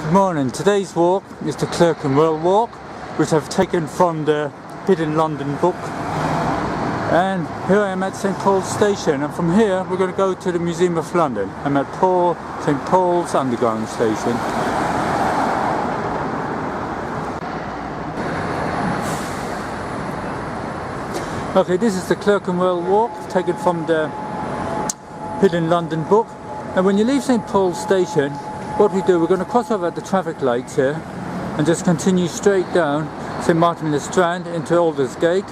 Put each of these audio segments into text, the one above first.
Good morning. Today's walk is the Clerkenwell Walk, which I've taken from the Hidden London book. And here I am at St Paul's Station, and from here we're going to go to the Museum of London. I'm at St Paul's Underground Station. Okay, this is the Clerkenwell Walk, taken from the Hidden London book. And when you leave St Paul's Station, what we do, we're going to cross over at the traffic lights here and just continue straight down St Martin le Strand into Aldersgate.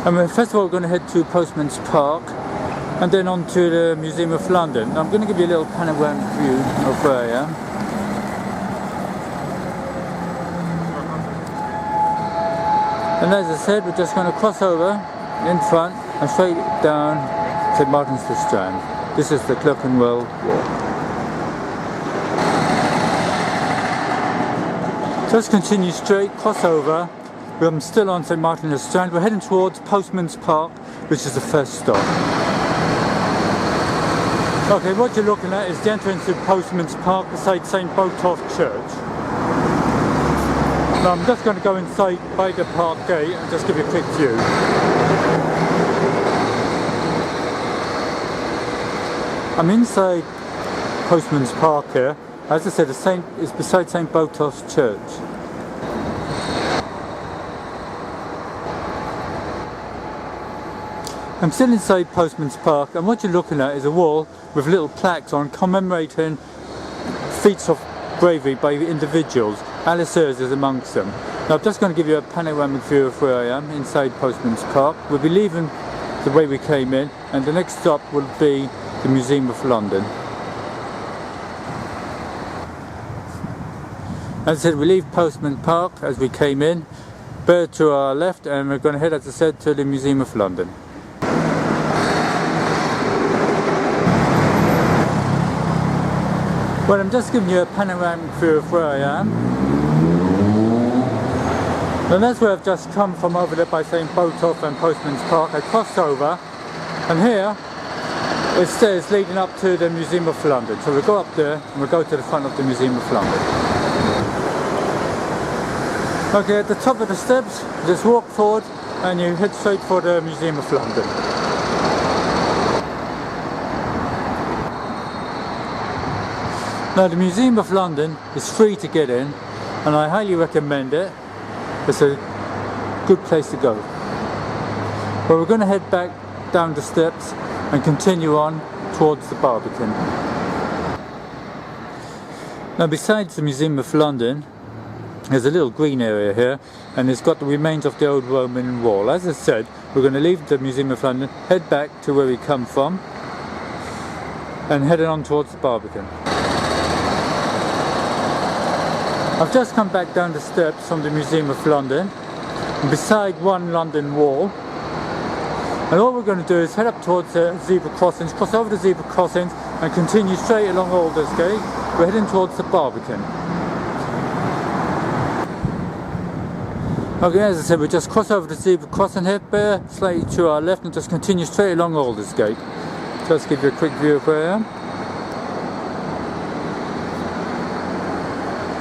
And first of all we're going to head to Postman's Park and then on to the Museum of London. Now, I'm going to give you a little panoramic view of where I am. And as I said, we're just going to cross over in front and straight down St Martin's le Strand. This is the Clerkenwell Walk. Just continue straight, cross over. I'm still on St Martin le Strand. We're heading towards Postman's Park, which is the first stop. Okay, what you're looking at is the entrance to Postman's Park beside St Botolph Church. Now I'm just going to go inside by the park gate and just give you a quick view. I'm inside Postman's Park here. As I said, it's beside St Botolph's Church. I'm still inside Postman's Park, and what you're looking at is a wall with little plaques on commemorating feats of bravery by individuals. Alice Ears is amongst them. Now I'm just going to give you a panoramic view of where I am inside Postman's Park. We'll be leaving the way we came in, and the next stop will be the Museum of London. As I said, we leave Postman Park as we came in, bear to our left, and we're going to head, as I said, to the Museum of London. Well, I'm just giving you a panoramic view of where I am. And that's where I've just come from, over there by St Botolph and Postman's Park. I crossed over, and here is stairs leading up to the Museum of London. So we'll go up there and we'll go to the front of the Museum of London. Okay, at the top of the steps, just walk forward and you head straight for the Museum of London. Now, the Museum of London is free to get in, and I highly recommend it. It's a good place to go. But we're going to head back down the steps and continue on towards the Barbican. Now, besides the Museum of London, there's a little green area here, and it's got the remains of the old Roman wall. As I said, we're going to leave the Museum of London, head back to where we come from, and head on towards the Barbican. I've just come back down the steps from the Museum of London, and beside one London wall. And all we're going to do is head up towards the zebra crossings, cross over the zebra crossings, and continue straight along Aldersgate. We're heading towards the Barbican. Okay, as I said, we just cross over the zebra crossing here, bear slightly to our left, and just continue straight along Aldersgate. Just give you a quick view of where I am.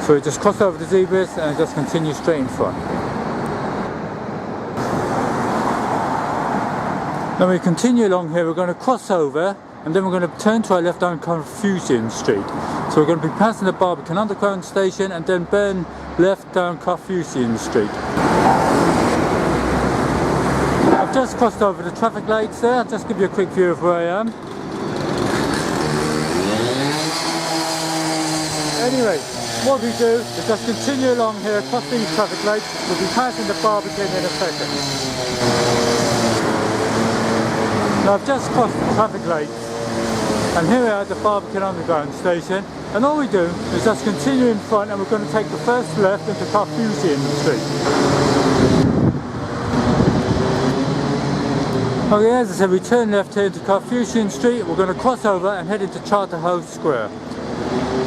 So we just cross over the zebras and just continue straight in front. Now we continue along here, we're going to cross over, and then we're going to turn to our left down Confucian Street. So we're going to be passing the Barbican Underground Station and then burn left down Confucian Street. I've just crossed over the traffic lights there. I'll just give you a quick view of where I am. Anyway, what we do is just continue along here across these traffic lights. We'll be passing the Barbican in a second. Now I've just crossed the traffic lights, and here we are at the Barbican Underground Station, and all we do is just continue in front, and we're going to take the first left into Confucian Street. Okay, as I said, we turn left here into Confucian Street. We're going to cross over and head into Charterhouse Square.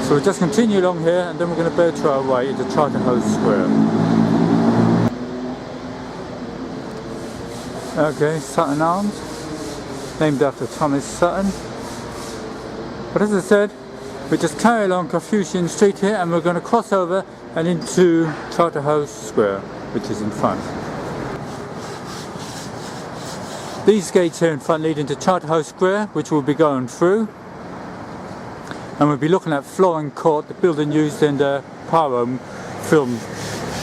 So we'll just continue along here, and then we're going to bear to our way into Charterhouse Square. Okay, Sutton Arms, named after Thomas Sutton. But as I said, we just carry along Confucian Street here, and we're going to cross over and into Charterhouse Square, which is in front. These gates here in front lead into Charterhouse Square, which we'll be going through. And we'll be looking at Flooring Court, the building used in the Poirot film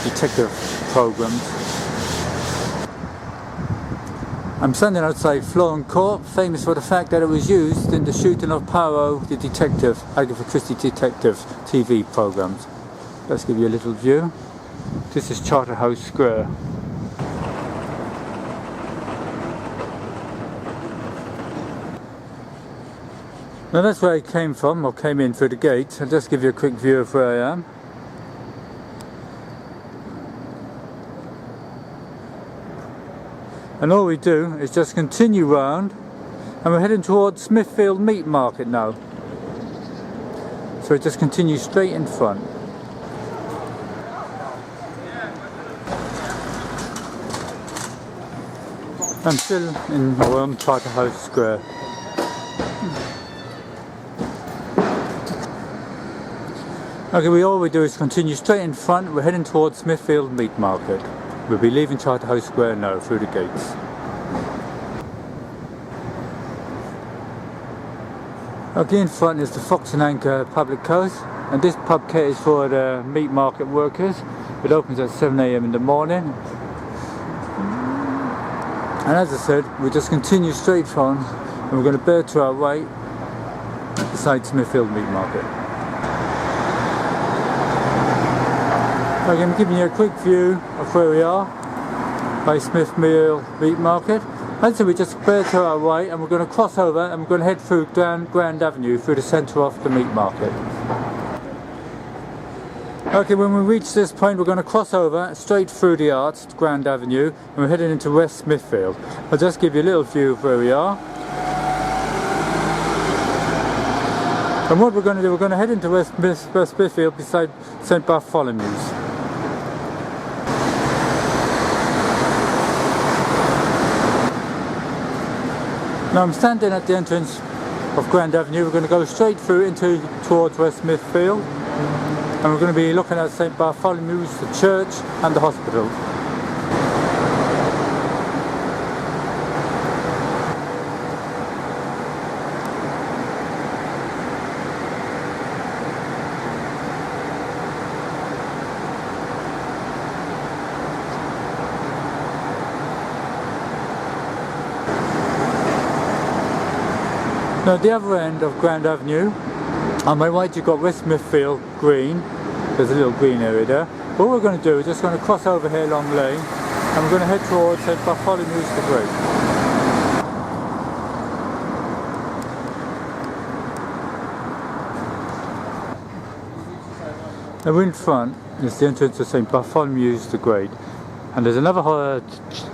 detective programs. I'm standing outside Flooring Court, famous for the fact that it was used in the shooting of Poirot, the detective, Agatha Christie detective TV programs. Let's give you a little view. This is Charterhouse Square. Now that's where I came from, or came in through the gate. I'll just give you a quick view of where I am. And all we do is just continue round, and we're heading towards Smithfield Meat Market now. So we just continue straight in front. I'm still on Charterhouse Square. Okay, all we do is continue straight in front. We're heading towards Smithfield Meat Market. We'll be leaving Charterhouse Square now through the gates. Okay, in front is the Fox and Anchor Public House, and this pub caters for the meat market workers. It opens at 7 AM in the morning. And as I said, we just continue straight on, and we're going to bear to our right beside Smithfield Meat Market. Okay, I'm giving you a quick view of where we are by Smithfield Meat Market. And so we just bear to our right, and we're going to cross over, and we're going to head through Grand Avenue through the centre of the meat market. Okay, when we reach this point, we're going to cross over straight through the arch to Grand Avenue, and we're heading into West Smithfield. I'll just give you a little view of where we are. And what we're going to do, we're going to head into West Smithfield beside St Bartholomew's. Now I'm standing at the entrance of Grand Avenue. We're going to go straight through towards West Smithfield, and we're going to be looking at St Bartholomew's, the church and the hospital. Now at the other end of Grand Avenue, on my right you've got West Smithfield Green. There's a little green area there. What we're going to do is just going to cross over here Long Lane, and we're going to head towards St Bartholomew's the Great. Now in front is the entrance to St Bartholomew's the Great, and there's another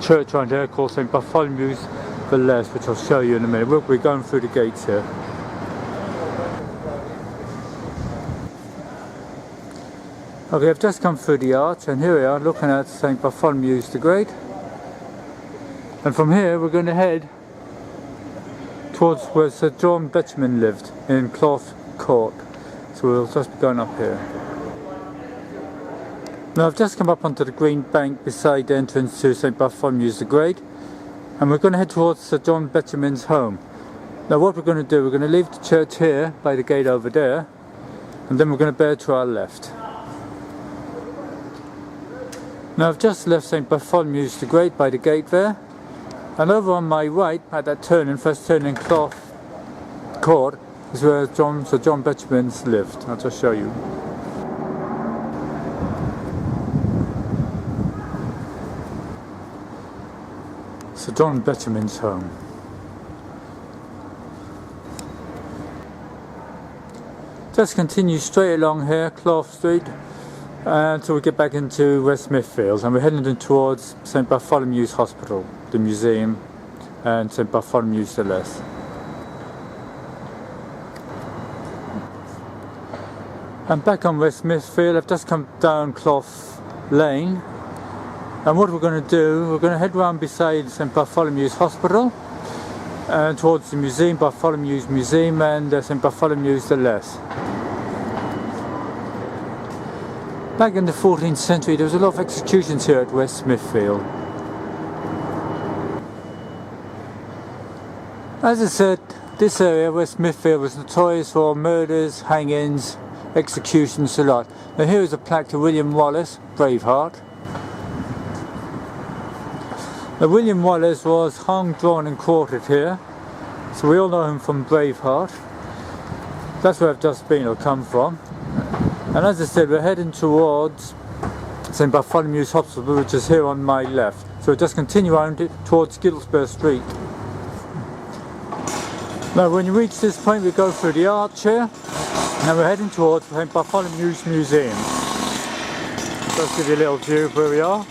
church around here called St Bartholomew's the Less, which I'll show you in a minute. We'll be going through the gates here. Okay, I've just come through the arch, and here we are looking at St Bartholomew's the Great. And from here we're going to head towards where Sir John Betjeman lived, in Cloth Court. So we'll just be going up here. Now I've just come up onto the green bank beside the entrance to St Bartholomew's the Great, and we're going to head towards Sir John Betjeman's home. Now what we're going to do, we're going to leave the church here by the gate over there, and then we're going to bear to our left. Now I've just left St Bartholomew's the Great by the gate there, and over on my right at that turning, first turning Cloth Court, is where Sir John Betjeman's lived. I'll just show you. Sir John Betjeman's home. Just continue straight along here, Cloth Street, until we get back into West Smithfield, and we're heading towards St Bartholomew's Hospital, the museum, and St Bartholomew's the Less. I'm back on West Smithfield. I've just come down Cloth Lane. And what we're going to do, we're going to head round beside St Bartholomew's Hospital and towards the museum, Bartholomew's Museum, and St Bartholomew's the Less. Back in the 14th century there was a lot of executions here at West Smithfield. As I said, this area, West Smithfield, was notorious for murders, hangings, executions, a lot. Now here is a plaque to William Wallace, Braveheart. Now William Wallace was hung, drawn and quartered here, so we all know him from Braveheart. That's where I've just been or come from. And as I said, we're heading towards St Bartholomew's Hospital, which is here on my left. So we'll just continue around it towards Giltspur Street. Now when you reach this point we go through the arch here, and we're heading towards St Bartholomew's Museum. Just give you a little view of where we are.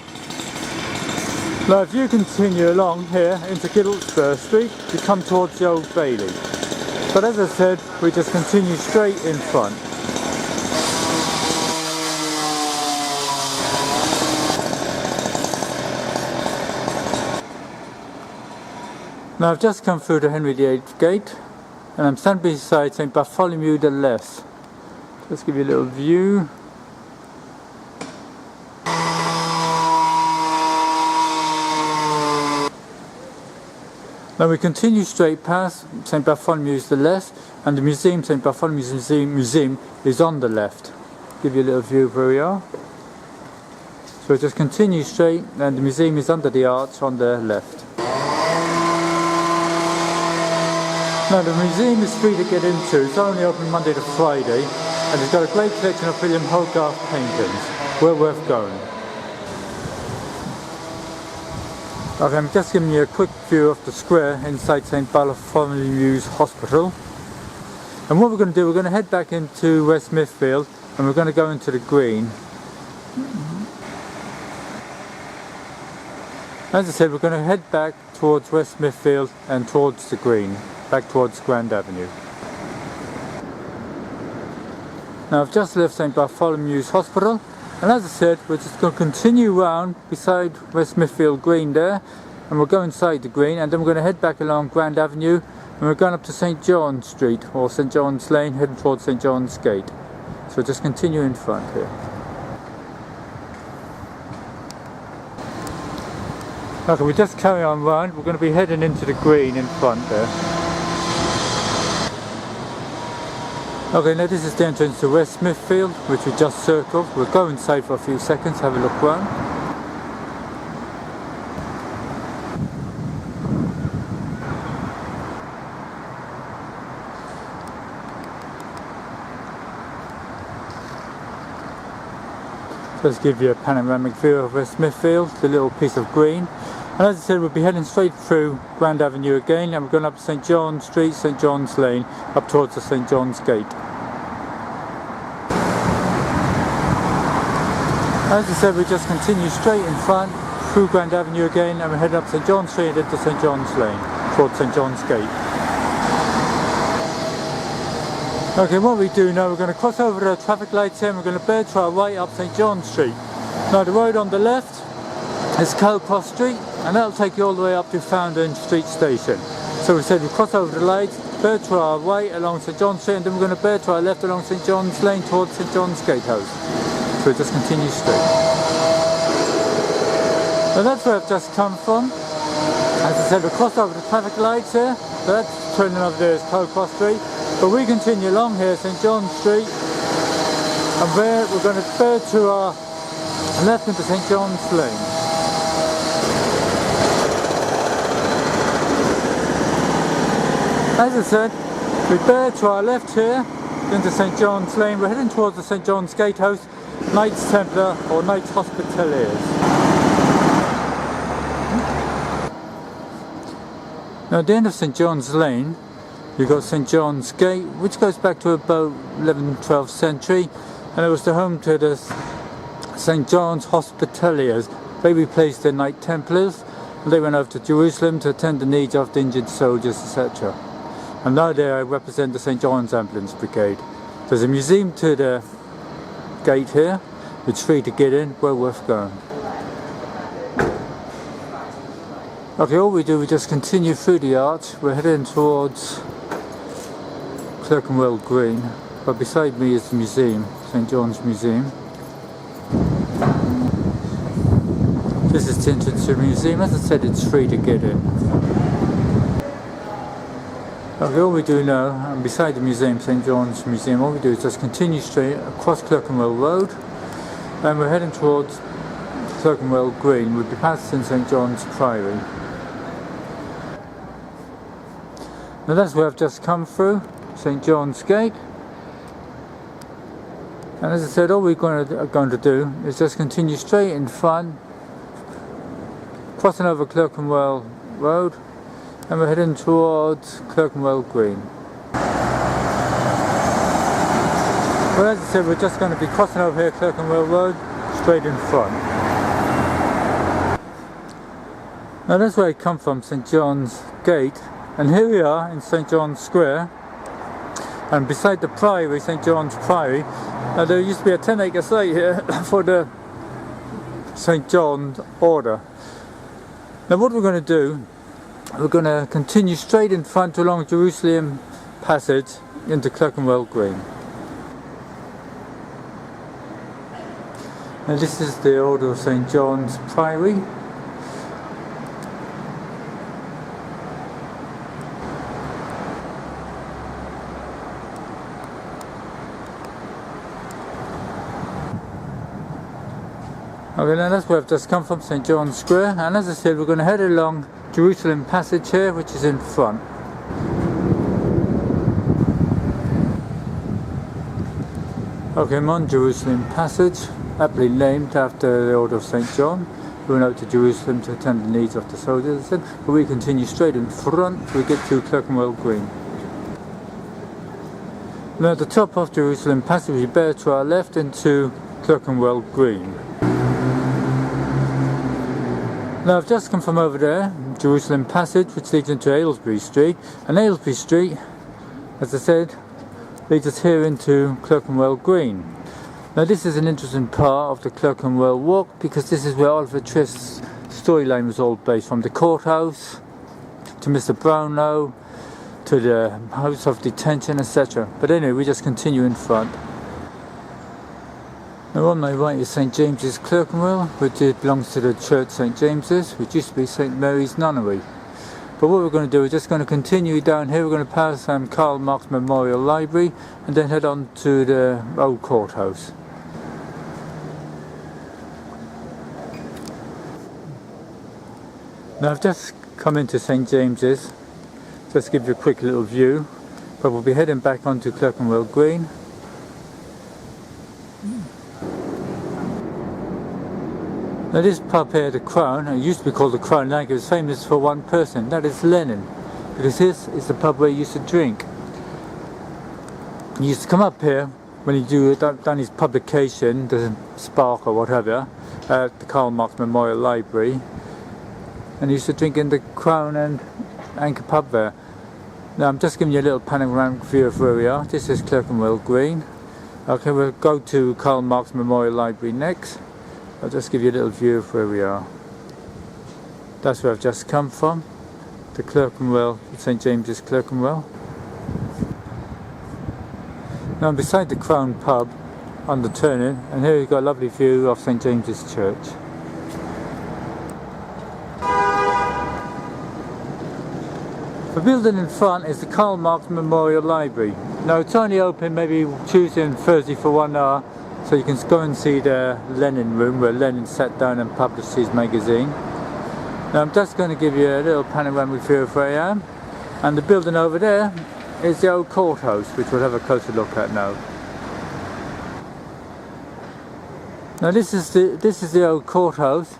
Now if you continue along here into Giltspur Street, you come towards the Old Bailey. But as I said, we just continue straight in front. Now I've just come through the Henry VIII gate and I'm standing beside St Bartholomew the Less. Just give you a little view. Now we continue straight past St Bartholomew's the Less, and the museum, St Bartholomew's Museum, is on the left. Give you a little view of where we are. So just continue straight and the museum is under the arch on the left. Now the museum is free to get into. It's only open Monday to Friday and it's got a great collection of William Hogarth paintings. Well worth going. Okay, I'm just giving you a quick view of the square inside St Bartholomew's Hospital. And what we're going to do, we're going to head back into West Smithfield and we're going to go into the Green. As I said, we're going to head back towards West Smithfield and towards the Green, back towards Grand Avenue. Now I've just left St Bartholomew's Hospital, and as I said, we're just going to continue round beside West Smithfield Green there, and we'll go inside the Green, and then we're going to head back along Grand Avenue, and we're going up to St John Street, or St John's Lane, heading towards St John's Gate. So we'll just continue in front here. Okay, we just carry on round. We're going to be heading into the Green in front there. Okay, now this is the entrance to West Smithfield, which we just circled. We'll go inside for a few seconds, have a look round. Just give you a panoramic view of West Smithfield, the little piece of green. And as I said, we'll be heading straight through Grand Avenue again, and we're going up to St John Street, St John's Lane, up towards the St John's Gate. As I said, we just continue straight in front, through Grand Avenue again, and we're heading up St John Street into St John's Lane, towards St John's Gate. Okay, what we do now, we're going to cross over the traffic lights here and we're going to bear to our right up St John Street. Now the road on the left is Cross Street, and that'll take you all the way up to Farringdon Street Station. So we said we cross over the lights, bear to our right along St John Street, and then we're going to bear to our left along St John's Lane towards St John's Gatehouse. So we just continue straight. Now that's where I've just come from. As I said, we cross over the traffic lights here, so that's turning over there is Cross Street. But we continue along here, St John Street, and there we're going to bear to our left into St John's Lane. As I said, we bear to our left here into St John's Lane. We're heading towards the St John's Gatehouse, Knights Templar or Knights Hospitaliers. Now at the end of St John's Lane, you've got St John's Gate, which goes back to about 11th, 12th century, and it was the home to the St John's Hospitaliers. They replaced the Knight Templars, and they went over to Jerusalem to attend the needs of the injured soldiers, etc. And now they represent the St John's Ambulance Brigade. There's a museum to the gate here, it's free to get in, well worth going. Okay, all we do, we just continue through the arch. We're heading towards Clerkenwell Green, but beside me is the museum, St John's Museum. This is the entrance to the museum. As I said, it's free to get in. Okay, all we do now, and beside the museum, St John's Museum, all we do is just continue straight across Clerkenwell Road, and we're heading towards Clerkenwell Green. We'll be passing St John's Priory. Now that's where I've just come through, St John's Gate. And as I said, all we're going to do is just continue straight in front, crossing over Clerkenwell Road, and we're heading towards Clerkenwell Green. Well, as I said, we're just going to be crossing over here Clerkenwell Road, straight in front. Now that's where I come from, St John's Gate, and here we are in St John's Square, and beside the Priory, St John's Priory. Now there used to be a 10-acre site here for the St John's Order. Now what we're going to do, we're going to continue straight in front along Jerusalem Passage into Clerkenwell Green. Now this is the Order of St John's Priory. Okay, now that's where I've just come from, St John's Square, and as I said, we're going to head along Jerusalem Passage here, which is in front. Okay, I'm on Jerusalem Passage, aptly named after the Order of St John, who went out to Jerusalem to attend the needs of the soldiers, but we continue straight in front till we get to Clerkenwell Green. Now at the top of Jerusalem Passage, we bear to our left into Clerkenwell Green. Now I've just come from over there, Jerusalem Passage, which leads into Aylesbury Street, and Aylesbury Street, as I said, leads us here into Clerkenwell Green. Now this is an interesting part of the Clerkenwell Walk, because this is where Oliver Twist's storyline was all based, from the courthouse to Mr Brownlow to the house of detention, etc. But anyway, we just continue in front. Now on my right is St James's Clerkenwell, which belongs to the church St James's, which used to be St Mary's Nunnery. But what we're going to do, we're just going to continue down here. We're going to pass Karl Marx Memorial Library and then head on to the old courthouse. Now I've just come into St James's, just to give you a quick little view, but we'll be heading back onto Clerkenwell Green. Now this pub here, the Crown, it used to be called the Crown, like it was famous for one person, that is Lenin, because this is the pub where he used to drink. He used to come up here when he done his publication, the Spark or whatever, at the Karl Marx Memorial Library, and he used to drink in the Crown and Anchor pub there. Now I'm just giving you a little panoramic view of where we are. This is Clerkenwell Green. Okay, we'll go to Karl Marx Memorial Library next. I'll just give you a little view of where we are. That's where I've just come from, the Clerkenwell, St James's Clerkenwell. Now I'm beside the Crown pub on the turning, and here we've got a lovely view of St James's Church. The building in front is the Karl Marx Memorial Library. Now it's only open maybe Tuesday and Thursday for 1 hour, so you can go and see the Lenin room where Lenin sat down and published his magazine. Now I'm just going to give you a little panoramic view of where I am, and the building over there is the old courthouse, which we'll have a closer look at now. Now this is the old courthouse.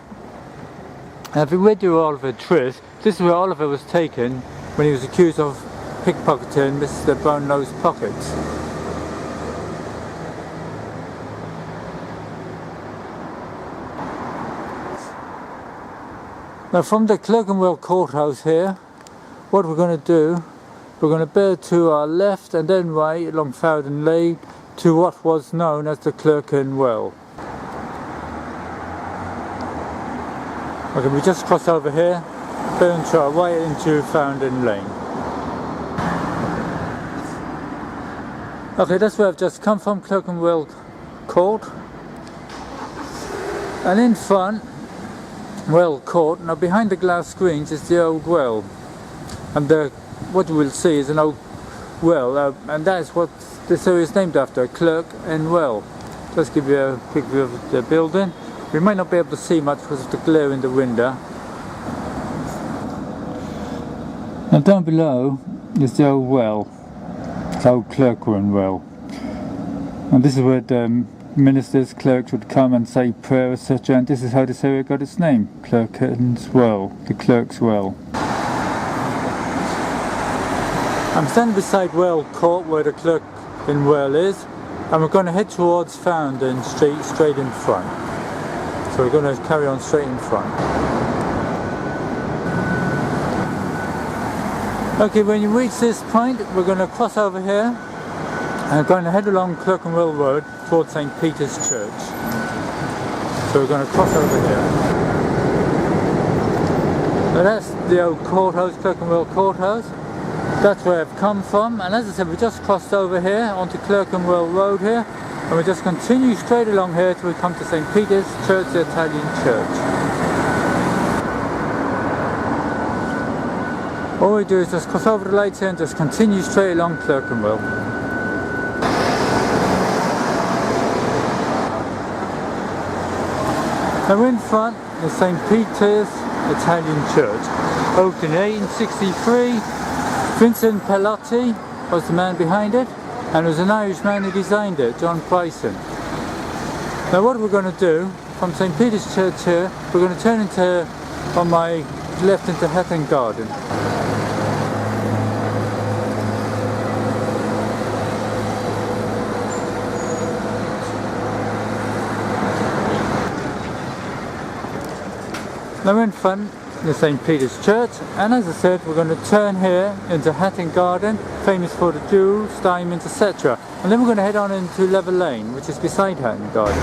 And if you read your Oliver Twist, this is where Oliver was taken when he was accused of pickpocketing Mr Brownlow's pockets. Now from the Clerkenwell Courthouse here, what we're going to do, we're going to bear to our left and then right along Farringdon Lane to what was known as the Clerkenwell. Okay, we just cross over here, bearing to our right into Farringdon Lane. Okay, that's where I've just come from, Clerkenwell Court. And in front, Well Court. Now behind the glass screens is the old well, and what you will see is an old well, and that's what this area is named after, Clerkenwell Well. Just give you a quick view of the building. We might not be able to see much because of the glare in the window. Now down below is the old well, it's Old Clerkenwell Well, and this is where the ministers, clerks would come and say prayer, etc., and this is how this area got its name, Clerkenwell Well, the Clerk's Well. I'm standing beside Well Court where the Clerkenwell Well is, and we're going to head towards Farringdon Street straight in front. So we're going to carry on straight in front. Okay, when you reach this point, we're going to cross over here and we're going to head along Clerkenwell Road towards St. Peter's Church. So we're going to cross over here. Now that's the old courthouse, Clerkenwell Courthouse. That's where I've come from, and as I said, we just crossed over here onto Clerkenwell Road here, and we just continue straight along here till we come to St. Peter's Church, the Italian church. All we do is just cross over the lights here and just continue straight along Clerkenwell. Now in front is St. Peter's Italian Church, opened in 1863. Vincent Pellotti was the man behind it, and it was an Irishman who designed it, John Bryson. Now what we're going to do, from St. Peter's Church here, we're going to turn into, on my left, into Hatton Garden. Now in front is St. Peter's Church, and as I said, we're going to turn here into Hatton Garden, famous for the jewels, diamonds, etc. And then we're going to head on into Lever Lane, which is beside Hatton Garden.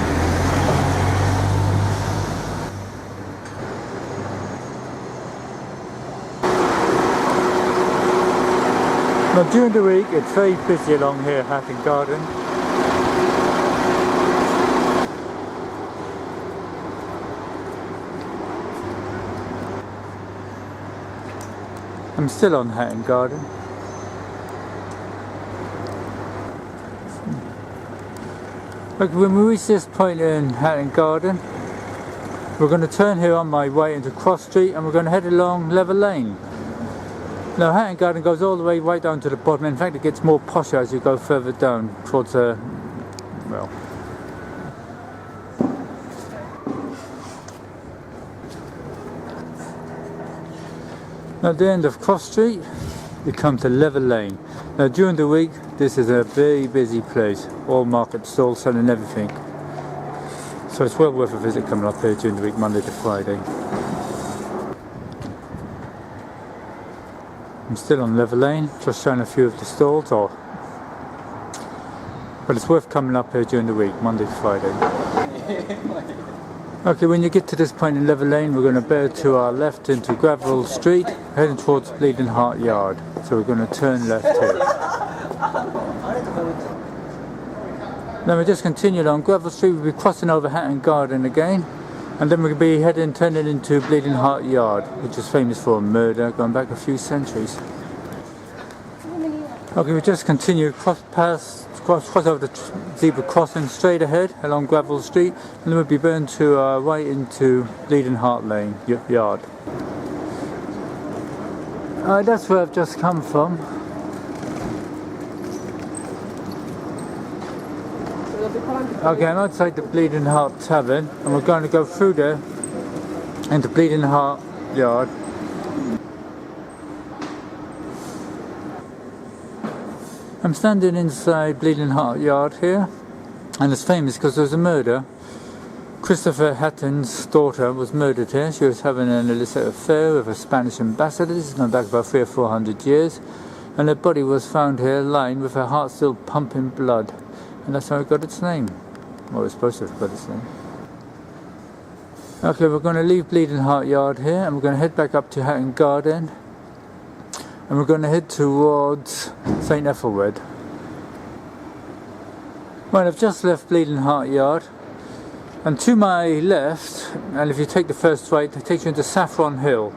Now during the week it's very busy along here at Hatton Garden. I'm still on Hatton Garden. Look, when we reach this point in Hatton Garden, we're going to turn here on my way into Cross Street, and we're going to head along Lever Lane. Now Hatton Garden goes all the way right down to the bottom. In fact, it gets more posh as you go further down towards well. At the end of Cross Street, you come to Lever Lane. Now during the week, this is a very busy place. All market stalls selling everything. So it's well worth a visit coming up here during the week, Monday to Friday. I'm still on Lever Lane, just showing a few of the stalls. But it's worth coming up here during the week, Monday to Friday. Okay, when you get to this point in Lever Lane, we're going to bear to our left into Gravel Street, heading towards Bleeding Heart Yard. So we're going to turn left here. Then we just continue along Gravel Street. We'll be crossing over Hatton Garden again, and then we'll be turning into Bleeding Heart Yard, which is famous for murder going back a few centuries. Okay, we just continue cross over the zebra crossing straight ahead along Gravel Street, and then we'll be burned to right into Bleeding Heart Lane Yard. That's where I've just come from. Okay, I'm outside the Bleeding Heart Tavern, and we're going to go through there into Bleeding Heart Yard. I'm standing inside Bleeding Heart Yard here, and it's famous because there was a murder. Christopher Hatton's daughter was murdered here. She was having an illicit affair with a Spanish ambassador. This is going back about 300 or 400 years, and her body was found here lying with her heart still pumping blood, and that's how it got its name. Well, it's supposed to have got its name. Okay, we're going to leave Bleeding Heart Yard here, and we're going to head back up to Hatton Garden, and we're going to head towards St. Ethelred. Well, I've just left Bleeding Heart Yard, And to my left, and if you take the first right, it takes you into Saffron Hill,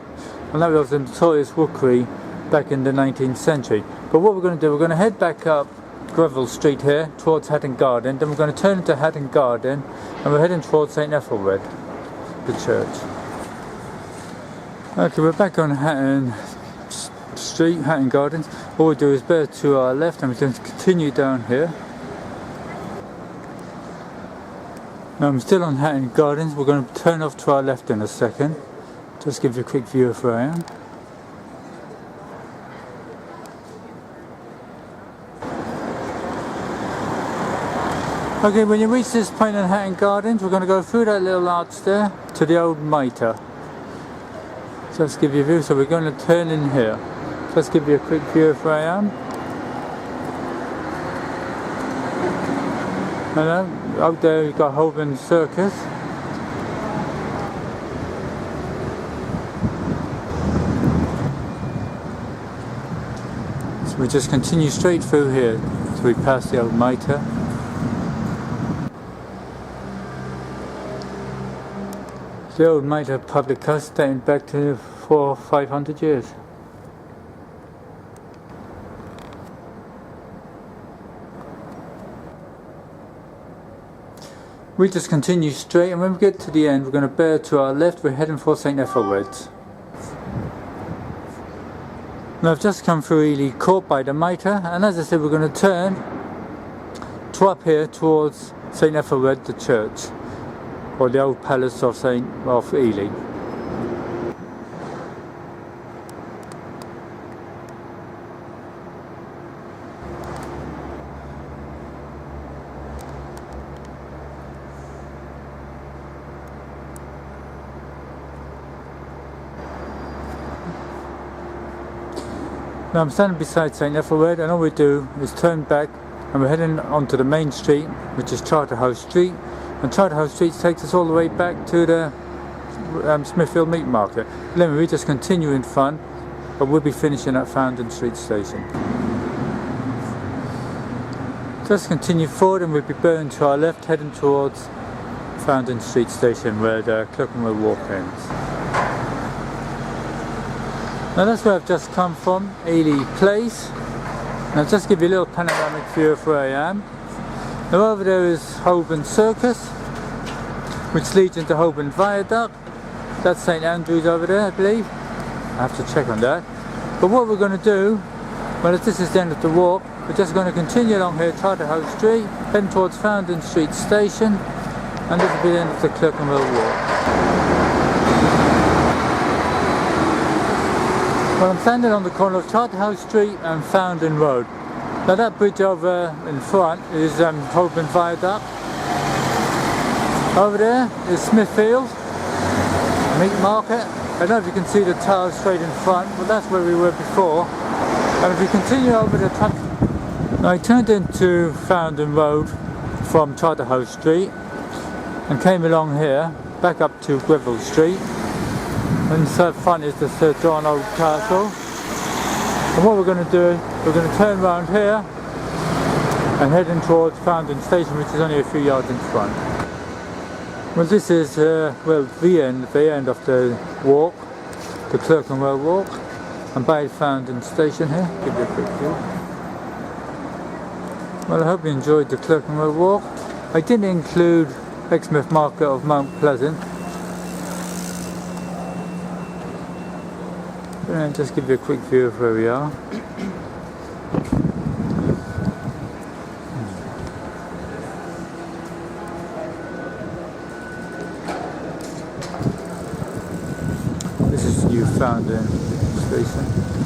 and that was a notorious rookery back in the 19th century. But what we're going to do, we're going to head back up Greville Street here towards Hatton Garden, then we're going to turn into Hatton Garden, and we're heading towards St Ethelred, the church. Okay, we're back on Hatton Street, Hatton Gardens. All we do is bear to our left, and we're going to continue down here. Now I'm still on Hatton Gardens. We're going to turn off to our left in a second. Just give you a quick view of where I am. Okay, when you reach this point in Hatton Gardens, we're going to go through that little arch there to the Old Mitre. Just give you a view, so we're going to turn in here. Just give you a quick view of where I am. And out there you've got Holborn Circus. So we just continue straight through here till we pass the Old Mitre. The Old Mitre public house dating back to 400 or 500 years. We just continue straight, and when we get to the end, we're going to bear to our left. We're heading for St Ethelred's. Now I've just come through Ely Court by the Mitre, and as I said, we're going to turn to up here towards St Ethelred, the church, or the old palace of Ely. Now I'm standing beside St Ethelred, and all we do is turn back, and we're heading onto the main street, which is Charterhouse Street, and Charterhouse Street takes us all the way back to the Smithfield Meat Market. But anyway, we just continue in front, but we'll be finishing at Farringdon Street Station. Just continue forward, and we'll be bearing to our left, heading towards Farringdon Street Station, where the Clerkenwell Walk ends. Now that's where I've just come from, Ely Place. And I'll just give you a little panoramic view of where I am. Now over there is Holborn Circus, which leads into Holborn Viaduct. That's St Andrews over there, I believe. I have to check on that. But what we're going to do, well, as this is the end of the walk, we're just going to continue along here, Charterhouse Street, heading towards Farringdon Street Station, and this will be the end of the Clerkenwell Walk. Well, I'm standing on the corner of Charterhouse Street and Farringdon Road. Now that bridge over in front is Holborn Viaduct. Over there is Smithfield Meat Market. I don't know if you can see the tower straight in front, but that's where we were before. And if we continue over the now I turned into Farringdon Road from Charterhouse Street and came along here, back up to Greville Street. And so front is the Sir John Old Castle. And what we're going to do, we're going to turn around here and head in towards Farringdon Station, which is only a few yards in front. Well, this is well the end of the walk, the Clerkenwell Walk. I'm by Farringdon Station here. Give you a quick view. Well, I hope you enjoyed the Clerkenwell Walk. I didn't include Exmouth Market of Mount Pleasant. And just give you a quick view of where we are. This is New Farringdon Station.